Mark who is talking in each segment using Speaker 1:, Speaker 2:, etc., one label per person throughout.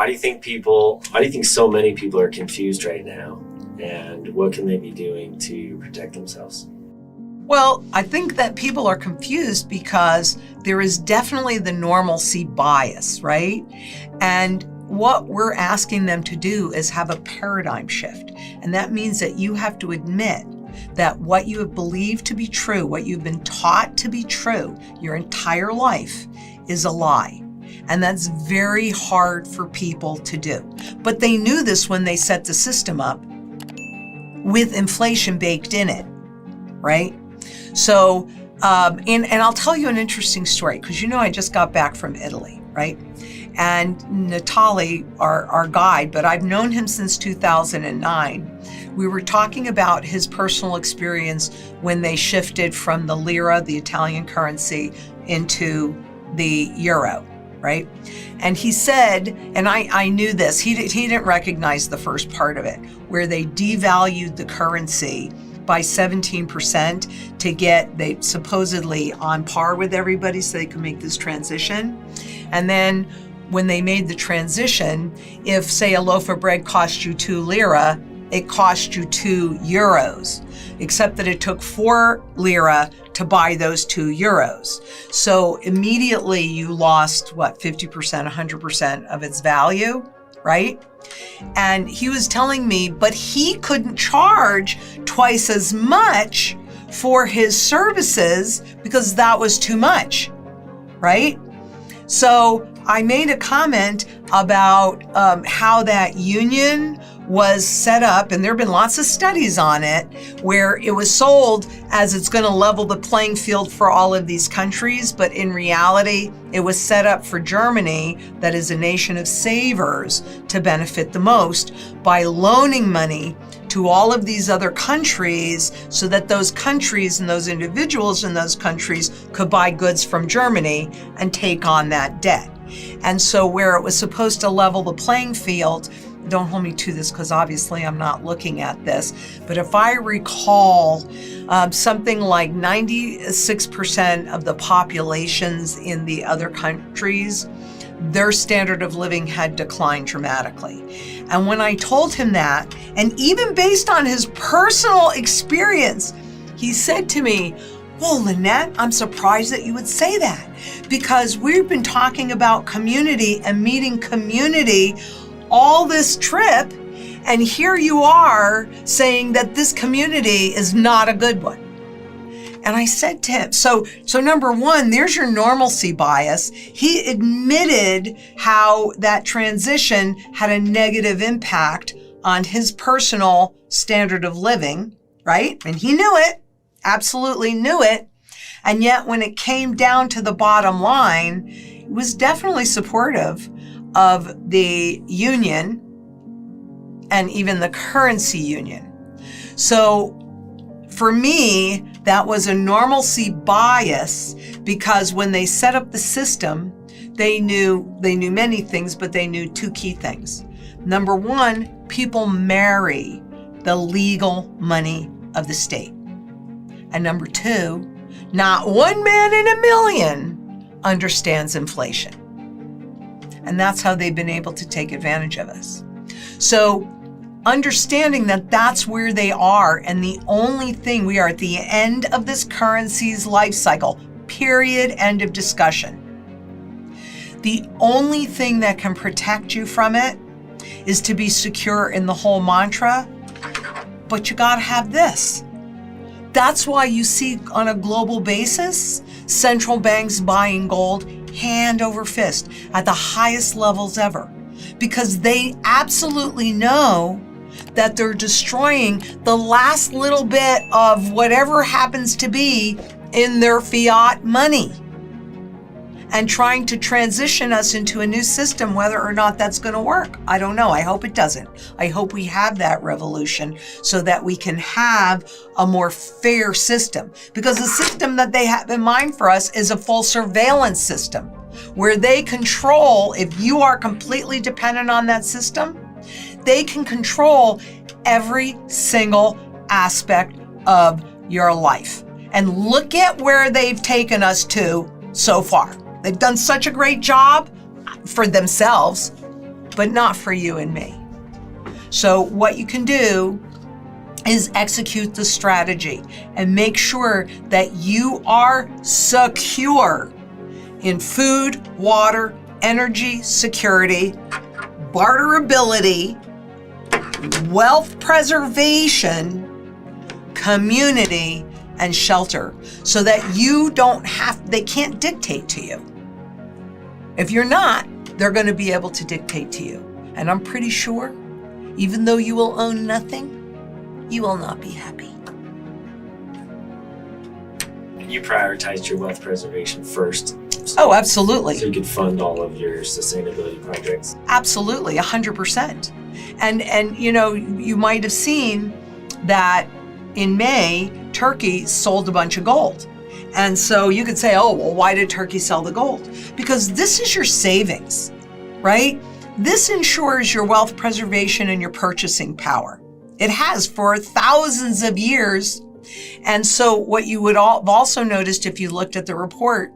Speaker 1: Why do you think so many people are confused right now? And what can they be doing to protect themselves?
Speaker 2: Well, I think that people are confused because there is definitely the normalcy bias, right? And what we're asking them to do is have a paradigm shift. And that means that you have to admit that what you have believed to be true, what you've been taught to be true your entire life is a lie. And that's very hard for people to do. But they knew this when they set the system up with inflation baked in it, right? So, and I'll tell you an interesting story, because I just got back from Italy, right? And Natali, our guide, but I've known him since 2009. We were talking about his personal experience when they shifted from the lira, the Italian currency, into the euro, right? And he said, and I knew this, he didn't recognize the first part of it, where they devalued the currency by 17% to get they supposedly on par with everybody so they could make this transition. And then when they made the transition, if say a loaf of bread cost you 2 lira, it cost you 2 euros, except that it took 4 lira to buy those 2 euros. So immediately you lost 50%, 100% of its value, right? And he was telling me, but he couldn't charge twice as much for his services because that was too much, right? So I made a comment about how that union was set up, and there have been lots of studies on it, where it was sold as it's going to level the playing field for all of these countries, but in reality, it was set up for Germany, that is a nation of savers, to benefit the most by loaning money to all of these other countries so that those countries and those individuals in those countries could buy goods from Germany and take on that debt. And so where it was supposed to level the playing field, don't hold me to this because obviously I'm not looking at this, but if I recall, something like 96% of the populations in the other countries, their standard of living had declined dramatically. And when I told him that, and even based on his personal experience, he said to me, well, Lynette, I'm surprised that you would say that, because we've been talking about community and meeting community all this trip, and here you are saying that this community is not a good one. And I said to him, so number one, there's your normalcy bias. He admitted how that transition had a negative impact on his personal standard of living, right? And he knew it, absolutely knew it. And yet when it came down to the bottom line, it was definitely supportive of the union and even the currency union. So for me, that was a normalcy bias, because when they set up the system, they knew many things, but they knew 2 key things. Number one, people marry the legal money of the state. And number 2, not one man in a million understands inflation. And that's how they've been able to take advantage of us. So understanding that that's where they are, and the only thing, we are at the end of this currency's life cycle, period, end of discussion. The only thing that can protect you from it is to be secure in the whole mantra, but you gotta have this. That's why you see on a global basis, central banks buying gold hand over fist at the highest levels ever, because they absolutely know that they're destroying the last little bit of whatever happens to be in their fiat money and trying to transition us into a new system. Whether or not that's going to work, I don't know. I hope it doesn't. I hope we have that revolution so that we can have a more fair system, because the system that they have in mind for us is a full surveillance system where they control, if you are completely dependent on that system, they can control every single aspect of your life. And look at where they've taken us to so far. They've done such a great job for themselves. but not for you and me. So what you can do is execute the strategy and make sure that you are secure in food, water, energy, security, barterability, wealth preservation, community, and shelter, so that they can't dictate to you. If you're not, they're going to be able to dictate to you. And I'm pretty sure, even though you will own nothing, you will not be happy.
Speaker 1: You prioritized your wealth preservation first.
Speaker 2: Oh, absolutely.
Speaker 1: So you could fund all of your sustainability projects.
Speaker 2: Absolutely, 100%. And you might have seen that in May, Turkey sold a bunch of gold. And so you could say, oh, well, why did Turkey sell the gold? Because this is your savings, right? This ensures your wealth preservation and your purchasing power. It has for thousands of years. And so what you would have also noticed if you looked at the report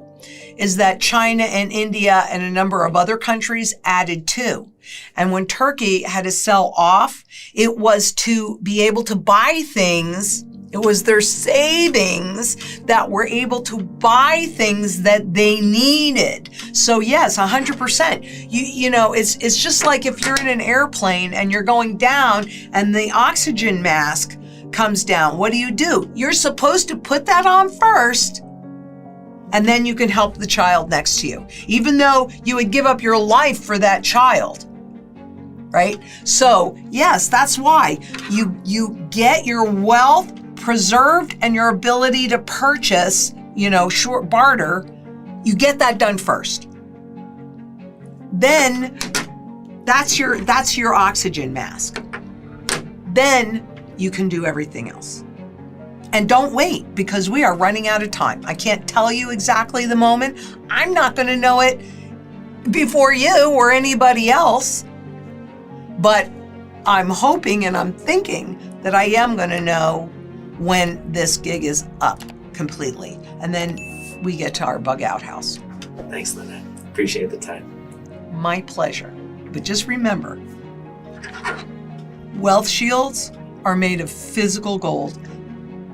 Speaker 2: is that China and India and a number of other countries added too. And when Turkey had to sell off, it was to be able to buy things. It was their savings that were able to buy things that they needed. So yes, 100%. It's just like if you're in an airplane and you're going down and the oxygen mask comes down. What do? You're supposed to put that on first, and then you can help the child next to you, even though you would give up your life for that child, right? So yes, that's why you get your wealth preserved and your ability to purchase, short barter, you get that done first. Then that's your oxygen mask. Then you can do everything else. And don't wait, because we are running out of time. I can't tell you exactly the moment. I'm not going to know it before you or anybody else. But I'm hoping and I'm thinking that I am going to know when this gig is up completely. And then we get to our bug out house.
Speaker 1: Thanks, Lynette. Appreciate the time.
Speaker 2: My pleasure. But just remember, wealth shields are made of physical gold,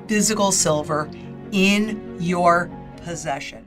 Speaker 2: physical silver in your possession.